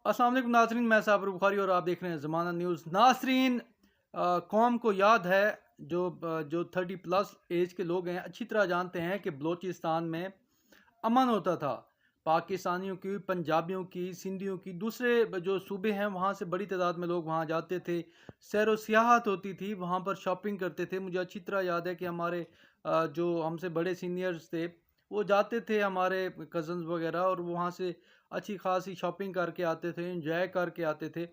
अस्सलाम वालेकुम नाज़रीन, मैं साबिर बुखारी और आप देख रहे हैं ज़माना न्यूज़। नाज़रीन, कौम को याद है, जो 30+ एज के लोग हैं अच्छी तरह जानते हैं कि बलूचिस्तान में अमन होता था। पाकिस्तानियों की, पंजाबियों की, सिंधियों की, दूसरे जो सूबे हैं वहाँ से बड़ी तादाद में लोग वहाँ जाते थे। सैर व सियाहत होती थी, वहाँ पर शॉपिंग करते थे। मुझे अच्छी तरह याद है कि हमारे जो हमसे बड़े सीनियर्स थे वो जाते थे, हमारे कज़न्स वगैरह, और वहाँ से अच्छी खासी शॉपिंग करके आते थे, एंजॉय करके आते थे।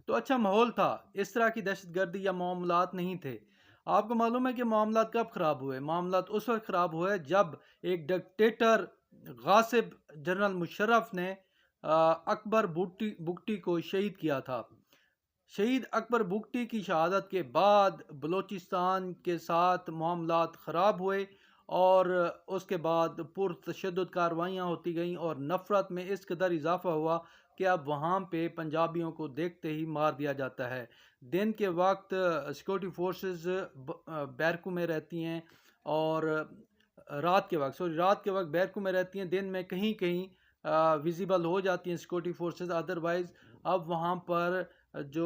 तो अच्छा माहौल था, इस तरह की दहशतगर्दी या मामलात नहीं थे। आपको मालूम है कि मामलात कब ख़राब हुए? मामलात उस वक्त ख़राब हुए जब एक डिक्टेटर गासिब जनरल मुशर्रफ ने अकबर बुगटी को शहीद किया था। शहीद अकबर बुगटी की शहादत के बाद बलूचिस्तान के साथ मामलात ख़राब हुए, और उसके बाद पुरतशद्दुद कार्रवाइयाँ होती गईं और नफ़रत में इस कदर इजाफ़ा हुआ कि अब वहाँ पे पंजाबियों को देखते ही मार दिया जाता है। दिन के वक्त सिक्योरिटी फोर्सेस बैरकों में रहती हैं, और रात के वक्त बैरकों में रहती हैं। दिन में कहीं कहीं विजिबल हो जाती हैं सिक्योरिटी फोर्सेस। अदरवाइज़ अब वहाँ पर जो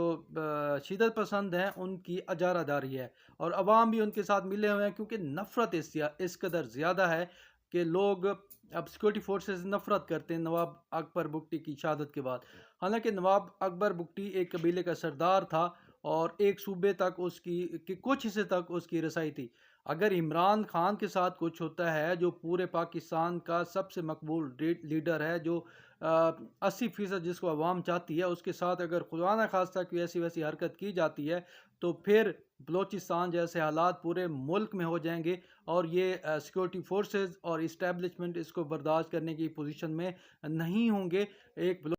शिदत पसंद हैं उनकी अजारादारी है, और अवाम भी उनके साथ मिले हुए हैं, क्योंकि नफ़रत इस कदर ज़्यादा है कि लोग अब सिक्योरिटी फोर्सेस से नफ़रत करते हैं नवाब अकबर बुगटी की शहादत के बाद। हालांकि नवाब अकबर बुगटी एक कबीले का सरदार था, और एक सूबे तक उसकी कि कुछ हिस्से तक उसकी रसाई थी। अगर इमरान खान के साथ कुछ होता है, जो पूरे पाकिस्तान का सबसे मकबूल लीडर है, जो 80% जिसको अवाम चाहती है, उसके साथ अगर खुदा न खास्ता कोई ऐसी वैसी हरकत की जाती है, तो फिर बलूचिस्तान जैसे हालात पूरे मुल्क में हो जाएंगे, और ये सिक्योरिटी फोर्सेस और इस्टेब्लिशमेंट इसको बर्दाश्त करने की पोजीशन में नहीं होंगे। एक